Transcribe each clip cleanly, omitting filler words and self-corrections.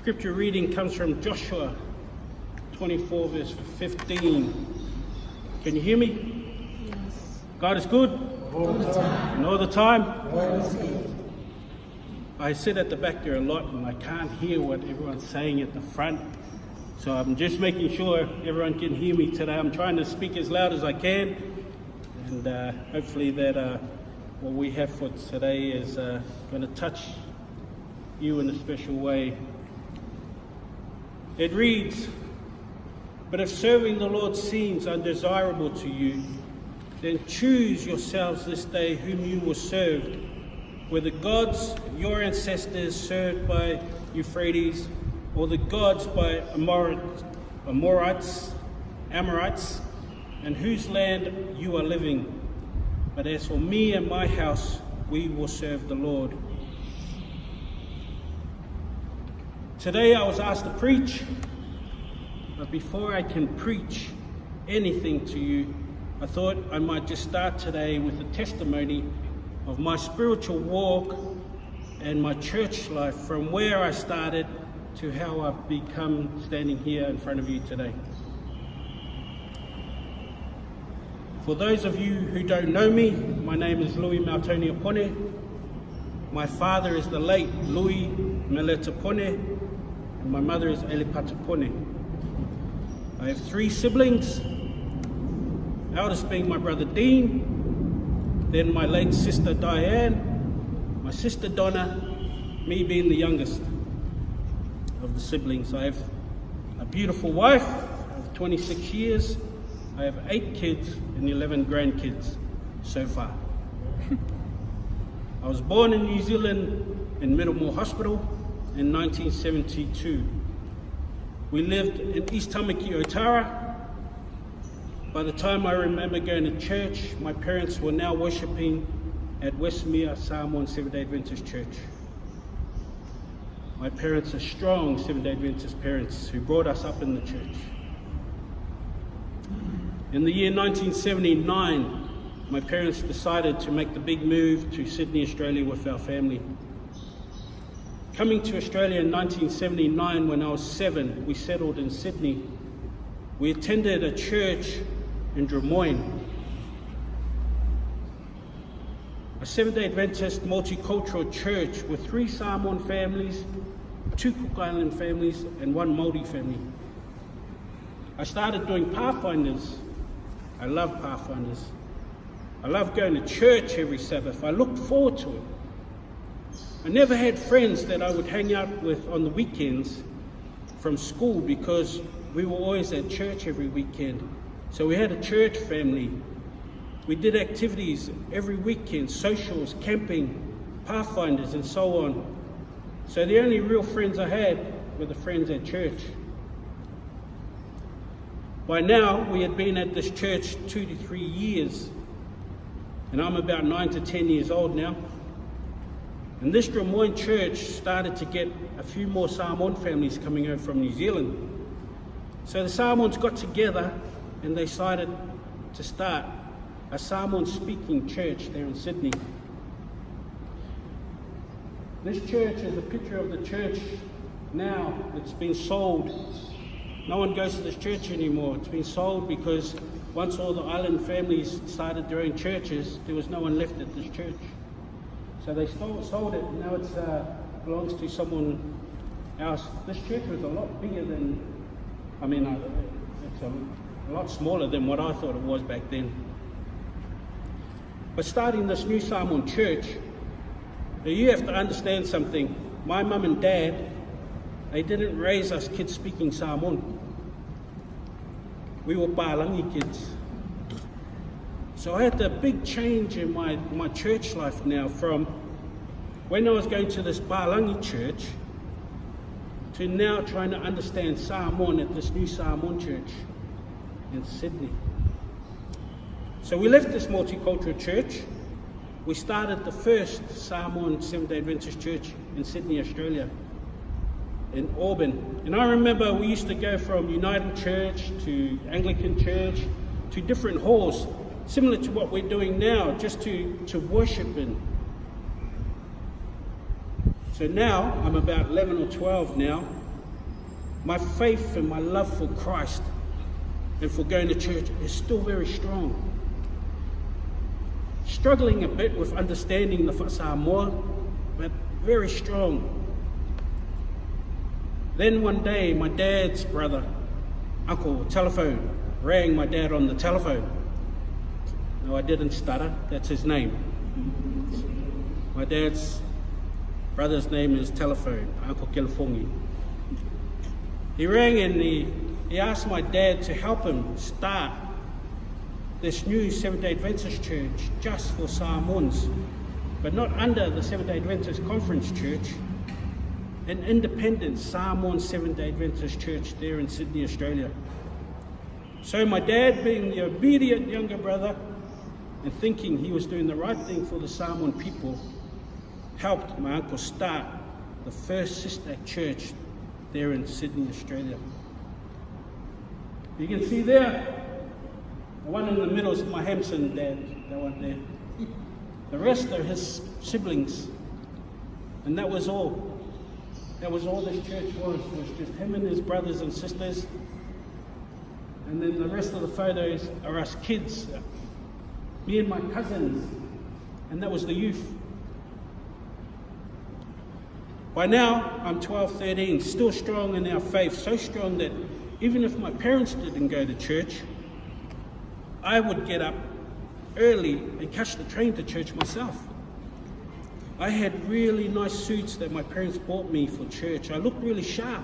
Scripture reading comes from Joshua 24 verse 15. Can you hear me? Yes. God is good All the time. and all the time. God is good. I sit at the back there a lot and I can't hear what everyone's saying at the front. So I'm just making sure everyone can hear me today. I'm trying to speak as loud as I can. And hopefully that what we have for today is going to touch you in a special way. It reads, "But if serving the Lord seems undesirable to you, then choose yourselves this day whom you will serve, whether gods your ancestors served by Euphrates, or the gods by Amorites, and whose land you are living. But as for me and my house, we will serve the Lord." Today I was asked to preach, but before I can preach anything to you, I thought I might just start today with a testimony of my spiritual walk and my church life, from where I started to how I've become standing here in front of you today. For those of you who don't know me, my name is Lui Pone. My father is the late Lui Pone, and my mother is Pone. I have 3 siblings, eldest being my brother Dean, then my late sister Diane, my sister Donna, me being the youngest of the siblings. I have a beautiful wife of 26 years. I have 8 kids and 11 grandkids so far. I was born in New Zealand in Middlemore Hospital in 1972. We lived in East Tamaki, Otara. By the time I remember going to church, my parents were now worshipping at Westmere Samoan Seventh-day Adventist Church. My parents are strong Seventh-day Adventist parents who brought us up in the church. In the year 1979, my parents decided to make the big move to Sydney, Australia with our family. Coming to Australia in 1979, when I was 7, we settled in Sydney. We attended a church in Drummoyne, a Seventh-day Adventist multicultural church with 3 Samoan families, 2 Cook Island families, and 1 Māori family. I started doing Pathfinders. I love Pathfinders. I love going to church every Sabbath. I looked forward to it. I never had friends that I would hang out with on the weekends from school because we were always at church every weekend. So we had a church family. We did activities every weekend, socials, camping, Pathfinders, and so on. So the only real friends I had were the friends at church. By now, we had been at this church 2 to 3 years, and I'm about 9 to 10 years old now. And this Drummoyne church started to get a few more Samoan families coming over from New Zealand. So the Samoans got together and they decided to start a Samoan-speaking church there in Sydney. This church is a picture of the church now. It's been sold. No one goes to this church anymore. It's been sold because once all the island families started their own churches, there was no one left at this church. So they sold it, and now it belongs to someone else. This church was a lot bigger than, it's a lot smaller than what I thought it was back then. But starting this new Samoan church, you have to understand something. My mum and dad, they didn't raise us kids speaking Samoan. We were Palangi kids. So I had a big change in my church life now, from when I was going to this Palangi church to now trying to understand Samoan at this new Samoan church in Sydney. So we left this multicultural church. We started the first Samoan Seventh-day Adventist church in Sydney, Australia, in Auburn. And I remember we used to go from United Church to Anglican Church to different halls, similar to what we're doing now, just to worship in. So now, I'm about 11 or 12 now, My faith and my love for Christ and for going to church is still very strong. Struggling a bit with understanding the Samoa, but very strong. Then one day, my dad's brother, uncle, telephone, rang my dad on the telephone. No, I didn't stutter, that's his name. My dad's brother's name is Telephone, Uncle Kilafongi. He rang and he asked my dad to help him start this new Seventh-day Adventist church just for Samoans, but not under the Seventh-day Adventist Conference Church, an independent Samoan Seventh-day Adventist church there in Sydney, Australia. So my dad, being the obedient younger brother and thinking he was doing the right thing for the Samoan people, helped my uncle start the first sister church there in Sydney, Australia. You can see there, the one in the middle is my Hampson dad, that one there. The rest are his siblings. And that was all. That was all this church was just him and his brothers and sisters. And then the rest of the photos are us kids, me and my cousins, and that was the youth. By now, I'm 12, 13, still strong in our faith, so strong that even if my parents didn't go to church, I would get up early and catch the train to church myself. I had really nice suits that my parents bought me for church. I looked really sharp.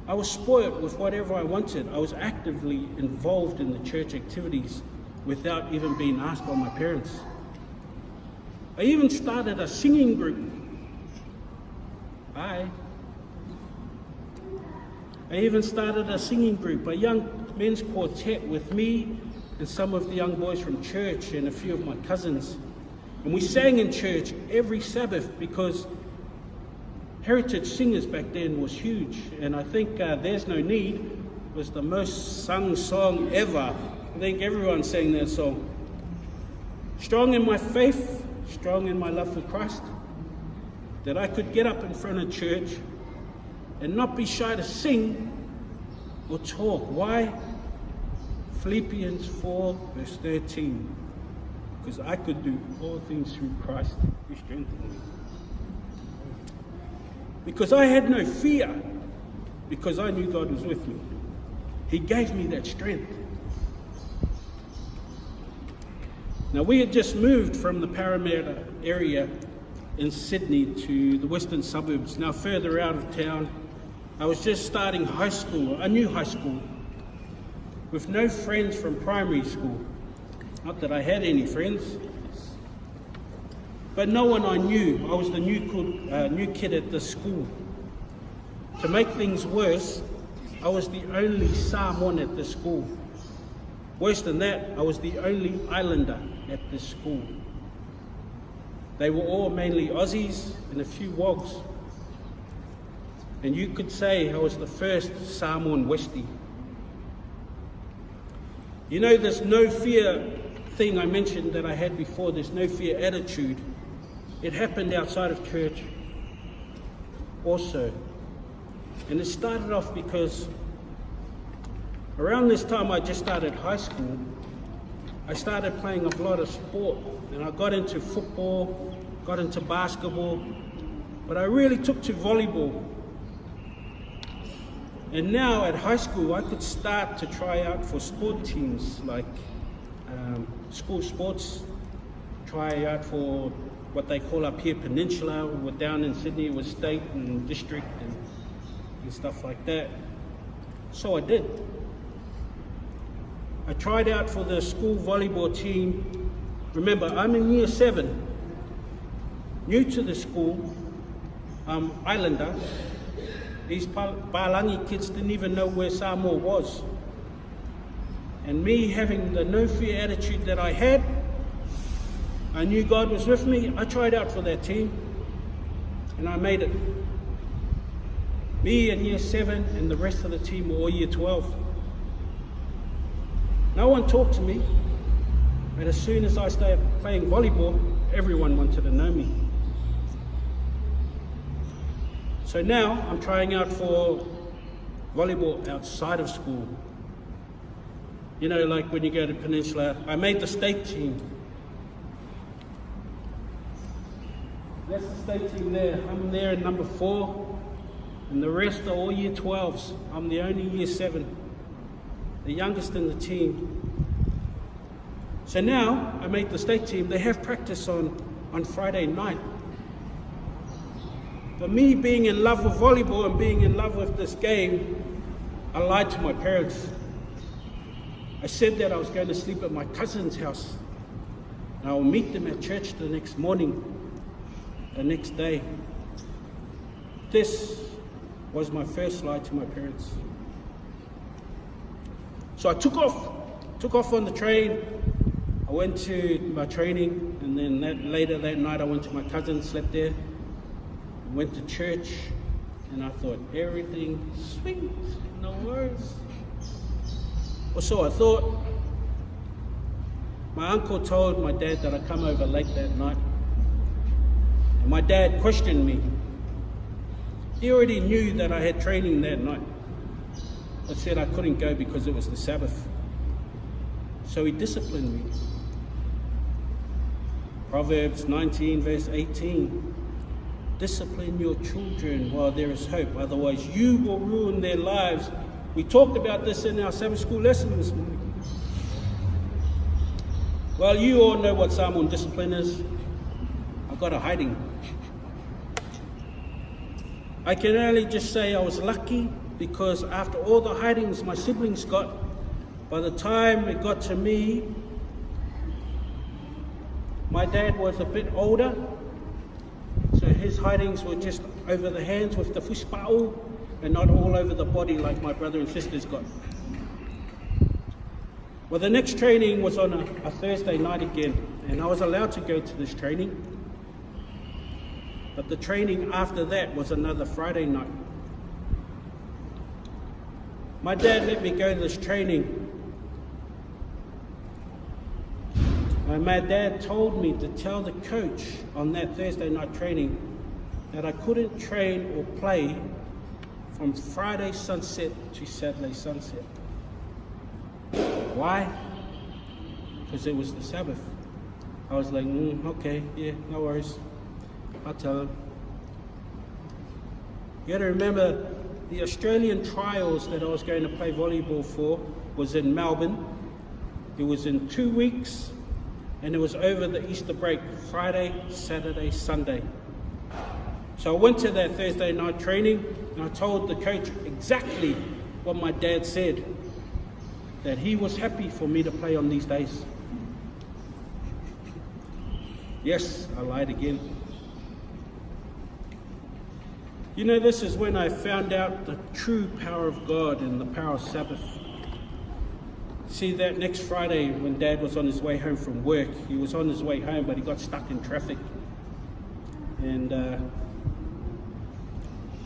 I was spoiled with whatever I wanted. I was actively involved in the church activities without even being asked by my parents. I even started a singing group. I even started a singing group, a young men's quartet with me and some of the young boys from church and a few of my cousins. And we sang in church every Sabbath because heritage singers back then was huge. And I think There's No Need was the most sung song ever. I think everyone sang that song. Strong in my faith, strong in my love for Christ, that I could get up in front of church and not be shy to sing or talk. Why? Philippians 4 verse 13. Because I could do all things through Christ who strengthened me. Because I had no fear, because I knew God was with me. He gave me that strength. Now, we had just moved from the Parramatta area in Sydney to the western suburbs, now further out of town. I was just starting high school, a new high school, with no friends from primary school. Not that I had any friends, but no one I knew. I was the new kid at the school. To make things worse, I was the only Samoan at the school. Worse than that, I was the only islander at the school. They were all mainly Aussies and a few Wogs. And you could say I was the first Samoan Westie. You know, this no fear thing I mentioned that I had before, this no fear attitude, it happened outside of church also. And it started off because around this time I just started high school, I started playing a lot of sport, and I got into football, got into basketball, but I really took to volleyball. And now at high school I could start to try out for sport teams like school sports, try out for what they call up here Peninsula, or down in Sydney it was state and district and stuff like that. So I did. I tried out for the school volleyball team. Remember, I'm in year 7, new to the school, islander. These Palangi kids didn't even know where Samoa was. And me having the no fear attitude that I had, I knew God was with me. I tried out for that team and I made it. Me in year 7 and the rest of the team were all year 12. No one talked to me, but as soon as I started playing volleyball, everyone wanted to know me. So now I'm trying out for volleyball outside of school. You know, like when you go to Peninsula, I made the state team. That's the state team there. I'm there in number 4, and the rest are all year 12s. I'm the only year 7, the youngest in the team. So now I made the state team. They have practice on Friday night. But me being in love with volleyball and being in love with this game, I lied to my parents. I said that I was going to sleep at my cousin's house, and I will meet them at church the next morning, the next day. This was my first lie to my parents. So I took off on the train. I went to my training, and then later that night I went to my cousin, slept there, went to church, and I thought, everything sweet, no worries. Or so I thought. My uncle told my dad that I'd come over late that night, and my dad questioned me. He already knew that I had training that night. I said I couldn't go because it was the Sabbath. So he disciplined me. Proverbs 19 verse 18. Discipline your children while there is hope, otherwise you will ruin their lives. We talked about this in our Sabbath school lesson this morning. Well, you all know what Samoan discipline is. I got a hiding. I can only just say I was lucky, because after all the hidings my siblings got, by the time it got to me, my dad was a bit older, so his hidings were just over the hands with the fuspa'u and not all over the body like my brother and sisters got. Well, the next training was on a Thursday night again, and I was allowed to go to this training. But the training after that was another Friday night. My dad let me go to this training. And my dad told me to tell the coach on that Thursday night training that I couldn't train or play from Friday sunset to Saturday sunset. Why? Because it was the Sabbath. I was like, okay, yeah, no worries. I'll tell him. You got to remember, the Australian trials that I was going to play volleyball for was in Melbourne. It was in 2 weeks, and it was over the Easter break, Friday, Saturday, Sunday. So I went to that Thursday night training, and I told the coach exactly what my dad said, that he was happy for me to play on these days. Yes, I lied again. You know, this is when I found out the true power of God and the power of Sabbath. See, that next Friday when Dad was on his way home from work, he was on his way home, but he got stuck in traffic. And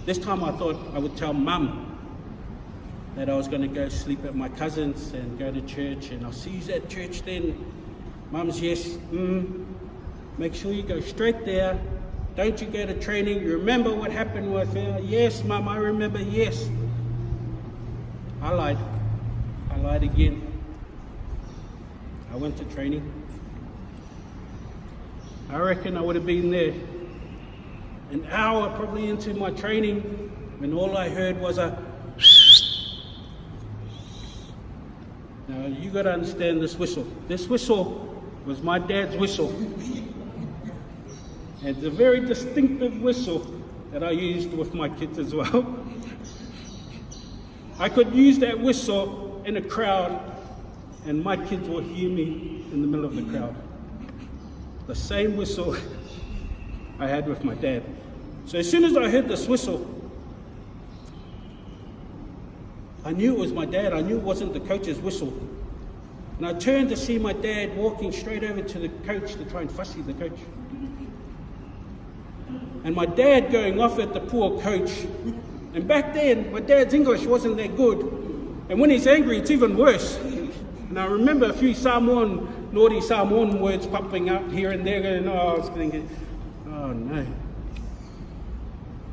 this time I thought I would tell Mum that I was going to go sleep at my cousin's and go to church, and I'll see you at church then. Mum's yes. Make sure you go straight there. Don't you go to training? You remember what happened with her? Yes, Mum, I remember, yes. I lied. I lied again. I went to training. I reckon I would have been there an hour probably into my training when all I heard was a Now you got to understand this whistle. This whistle was my dad's whistle. And it's a very distinctive whistle that I used with my kids as well. I could use that whistle in a crowd and my kids will hear me in the middle of the crowd. The same whistle I had with my dad. So as soon as I heard this whistle, I knew it was my dad. I knew it wasn't the coach's whistle. And I turned to see my dad walking straight over to the coach to try and fussy the coach. And my dad going off at the poor coach. And back then, my dad's English wasn't that good. And when he's angry, it's even worse. And I remember a few naughty Samoan words popping up here and there. And I was thinking, oh no.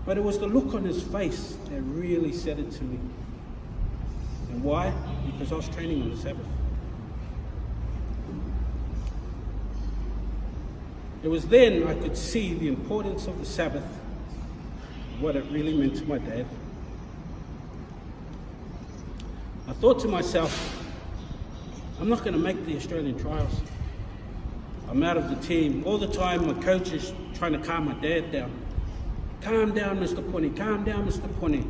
But it was the look on his face that really said it to me. And why? Because I was training on the Sabbath. It was then I could see the importance of the Sabbath, what it really meant to my dad. I thought to myself, I'm not going to make the Australian trials. I'm out of the team. All the time my coach is trying to calm my dad down. Calm down, Mr. Pone. Calm down, Mr. Pone.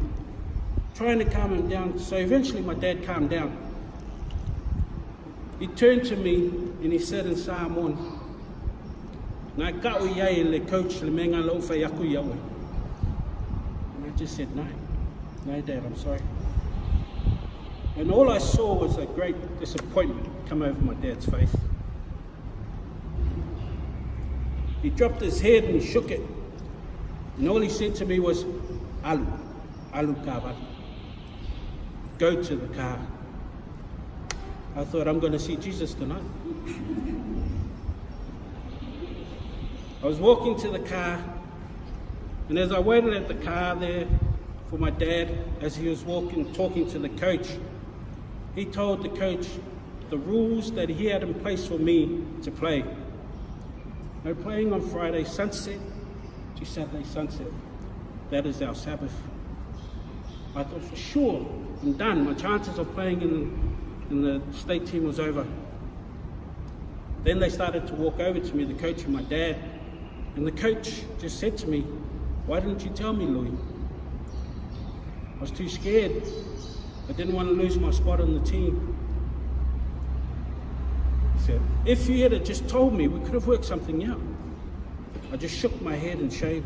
Trying to calm him down. So eventually my dad calmed down. He turned to me and he said in Psalm 1, "Nā kau iai le coach le menga lau whai aku iawe." And I just said, no, Dad, I'm sorry. And all I saw was a great disappointment come over my dad's face. He dropped his head and he shook it. And all he said to me was, alu kawa. Go to the car. I thought, I'm going to see Jesus tonight. I was walking to the car, and as I waited at the car there for my dad, as he was walking, talking to the coach, he told the coach the rules that he had in place for me to play. No playing on Friday sunset to Saturday sunset. That is our Sabbath. I thought, for sure, I'm done. My chances of playing in the state team was over. Then they started to walk over to me, the coach and my dad, and the coach just said to me, "Why didn't you tell me, Lui?" I was too scared. I didn't want to lose my spot on the team. He said, "If you had just told me, we could have worked something out." I just shook my head in shame.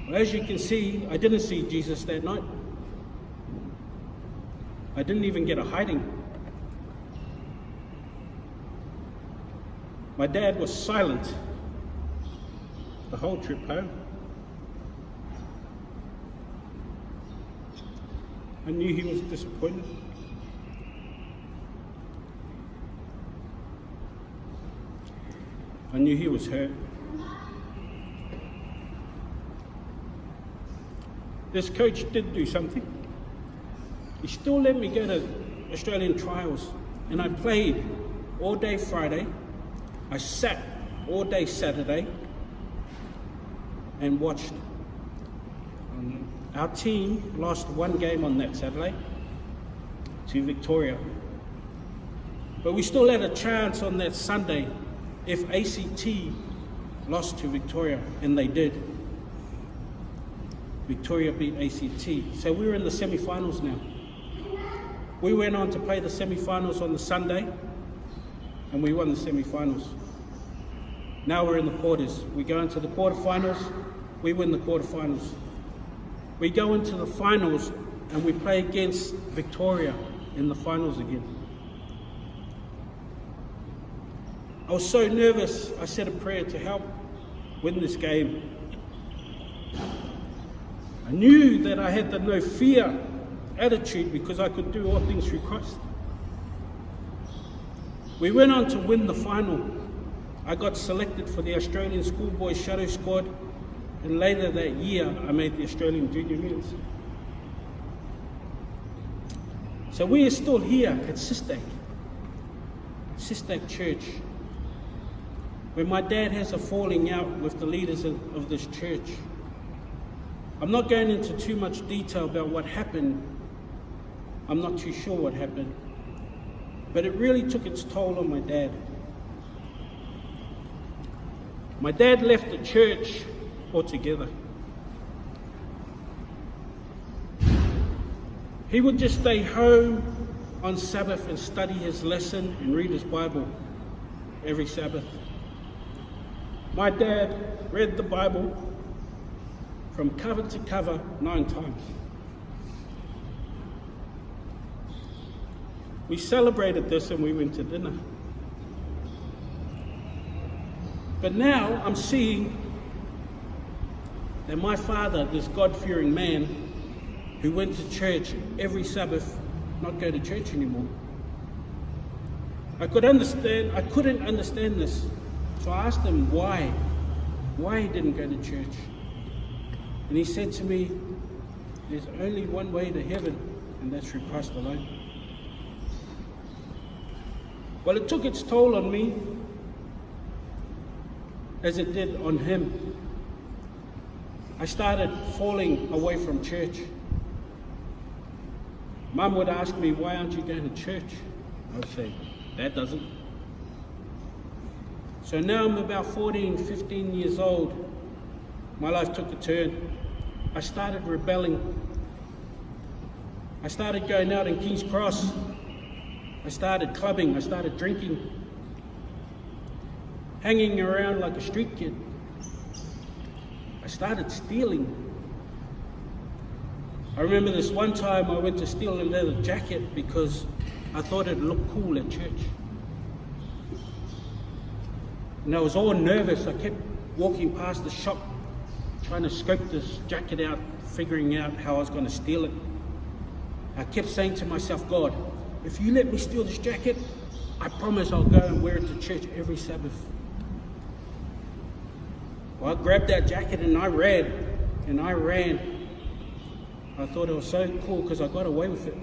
Well, as you can see, I didn't see Jesus that night. I didn't even get a hiding. My dad was silent the whole trip home. I knew he was disappointed. I knew he was hurt. This coach did do something. He still let me go to Australian trials, and I played all day Friday. I sat all day Saturday and watched. Our team lost one game on that Saturday to Victoria. But we still had a chance on that Sunday if ACT lost to Victoria, and they did. Victoria beat ACT. So we were in the semi-finals now. We went on to play the semi-finals on the Sunday, and we won the semi-finals. Now we're in the quarters. We go into the quarterfinals, we win the quarterfinals. We go into the finals, and we play against Victoria in the finals again. I was so nervous, I said a prayer to help win this game. I knew that I had the no fear attitude because I could do all things through Christ. We went on to win the final. I got selected for the Australian Schoolboys Shadow Squad, and later that year I made the Australian Junior Men's. So we are still here at Sistak Church, where my dad has a falling out with the leaders of this church. I'm not going into too much detail about what happened. I'm not too sure what happened. But it really took its toll on my dad. My dad left the church altogether. He would just stay home on Sabbath and study his lesson and read his Bible every Sabbath. My dad read the Bible from cover to cover 9 times. We celebrated this and we went to dinner. But now I'm seeing that my father, this God-fearing man who went to church every Sabbath, not go to church anymore. I couldn't understand this. So I asked him why he didn't go to church. And he said to me, "There's only one way to heaven, and that's through Christ alone. Well, it took its toll on me, as it did on him. I started falling away from church. Mum would ask me, why aren't you going to church? I would say, Dad doesn't. So now I'm about 14, 15 years old. My life took a turn. I started rebelling. I started going out in King's Cross. I started clubbing. I started drinking. Hanging around like a street kid. I started stealing. I remember this one time I went to steal a leather jacket because I thought it'd look cool at church. And I was all nervous. I kept walking past the shop, trying to scope this jacket out, figuring out how I was going to steal it. I kept saying to myself, God, if you let me steal this jacket, I promise I'll go and wear it to church every Sabbath. Well, I grabbed that jacket and I ran. I thought it was so cool because I got away with it.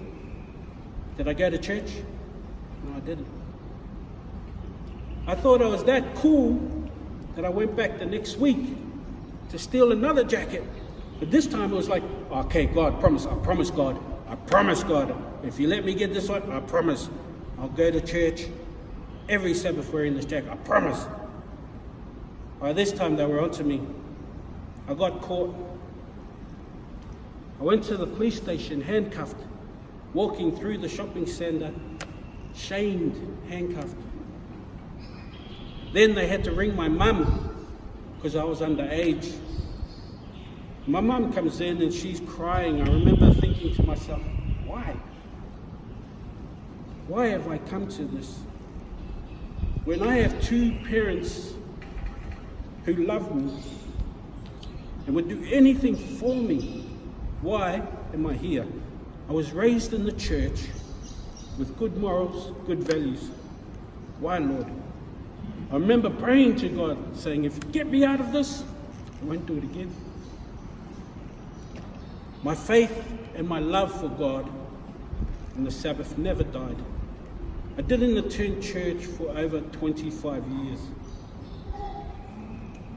Did I go to church? No, I didn't. I thought I was that cool that I went back the next week to steal another jacket. But this time it was like, okay, God, I promise God, if you let me get this one, I promise I'll go to church every Sabbath wearing this jacket, I promise. By this time they were onto me. I got caught. I went to the police station handcuffed, walking through the shopping centre, shamed, handcuffed. Then they had to ring my mum because I was underage. My mum comes in and she's crying. I remember thinking to myself, why? Why have I come to this? When I have two parents who love me and would do anything for me, why am I here? I was raised in the church with good morals, good values. Why, Lord? I remember praying to God, saying, if you get me out of this, I won't do it again. My faith and my love for God and the Sabbath never died. I didn't attend church for over 25 years.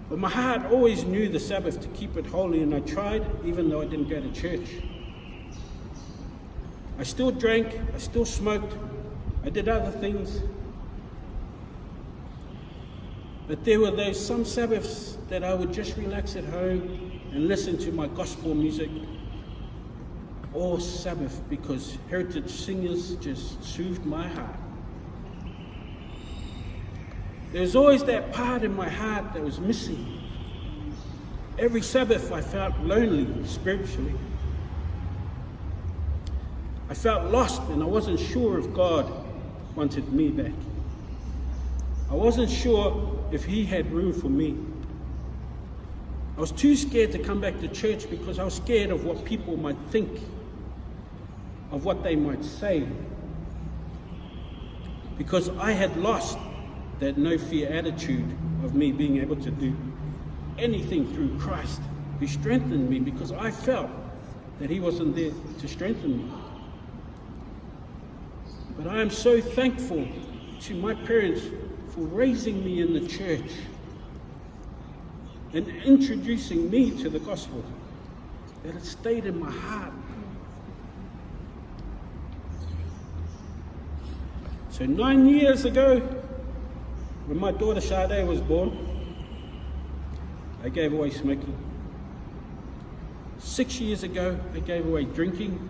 But my heart always knew the Sabbath to keep it holy, and I tried, even though I didn't go to church. I still drank, I still smoked, I did other things. But there were some Sabbaths that I would just relax at home and listen to my gospel music all Sabbath because heritage singers just soothed my heart. There was always that part in my heart that was missing. Every Sabbath I felt lonely spiritually. I felt lost and I wasn't sure if God wanted me back. I wasn't sure if He had room for me. I was too scared to come back to church because I was scared of what people might think, of what they might say. Because I had lost that no fear attitude of me being able to do anything through Christ who strengthened me, because I felt that He wasn't there to strengthen me. But I am so thankful to my parents for raising me in the church and introducing me to the gospel, that it stayed in my heart. So 9 years ago, when my daughter Sade was born, I gave away smoking. 6 years ago, I gave away drinking.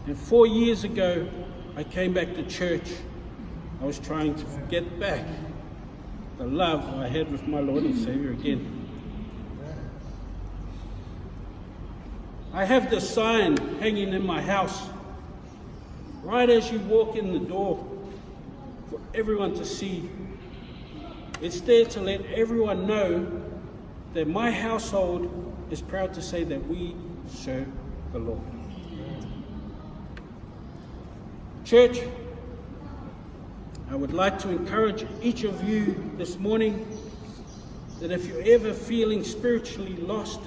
And 4 years ago, I came back to church. I was trying to get back the love I had with my Lord and Savior again. I have this sign hanging in my house, right as you walk in the door, for everyone to see. It's there to let everyone know that my household is proud to say that we serve the Lord. Church, I would like to encourage each of you this morning that if you're ever feeling spiritually lost,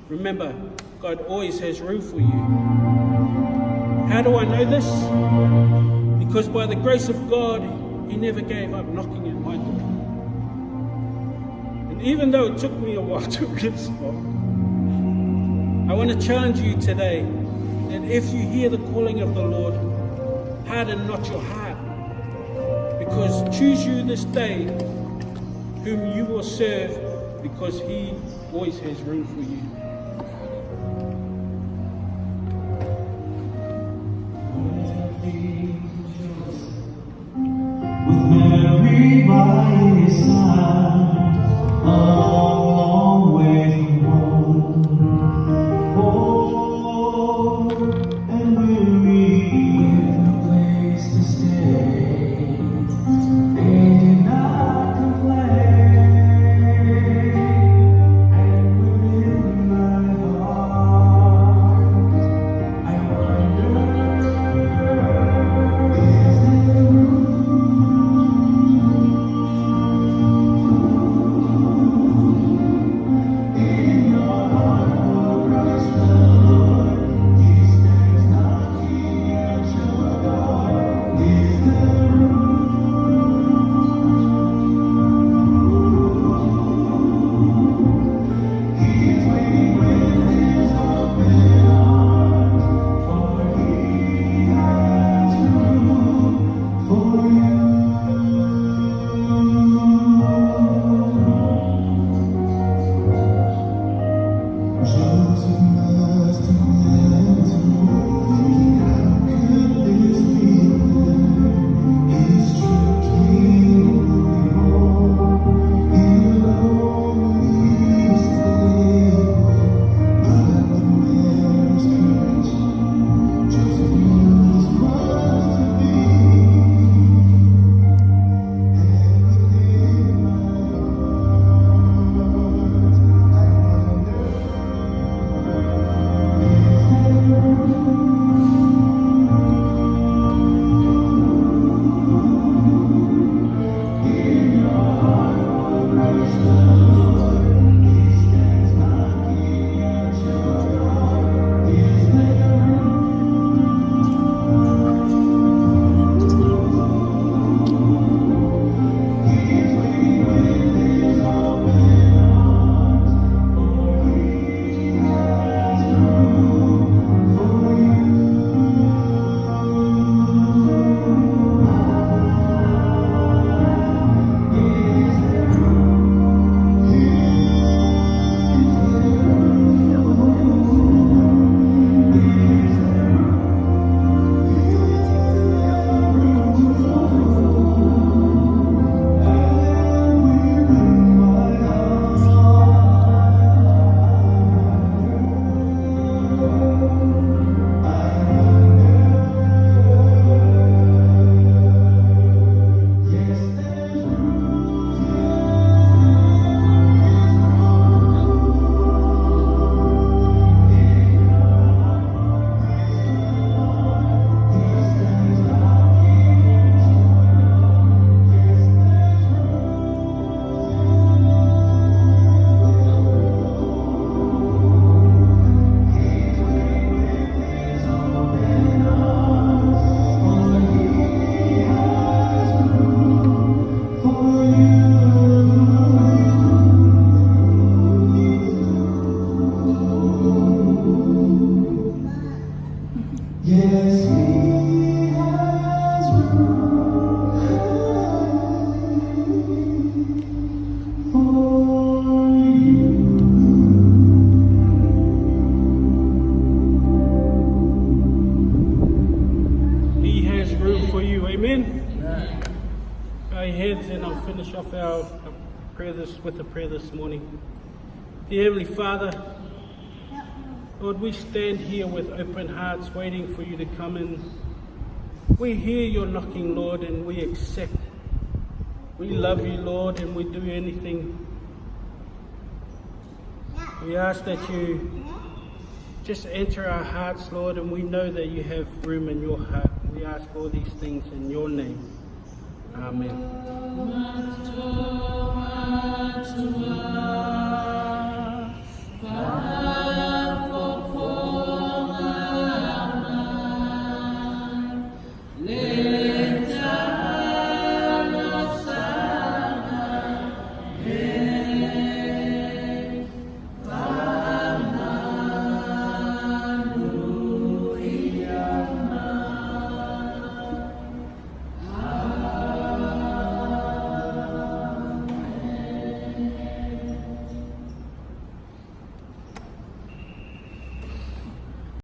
remember, God always has room for you. How do I know this? Because by the grace of God, He never gave up knocking at my door. And even though it took me a while to respond, I want to challenge you today that if you hear the calling of the Lord, harden not your heart. Because choose you this day whom you will serve, because He always has room for you. With Mary by his side, a long way from home. And weary with no place to stay, they did not complain. And within my heart, I wonder, is there Finish off our prayer with a prayer this morning. Dear Heavenly Father, Lord, we stand here with open hearts waiting for you to come in. We hear your knocking, Lord, and we accept. We love you, Lord, and we do anything. We ask that you just enter our hearts, Lord, and we know that you have room in your heart. We ask all these things in your name. Amen. Matua,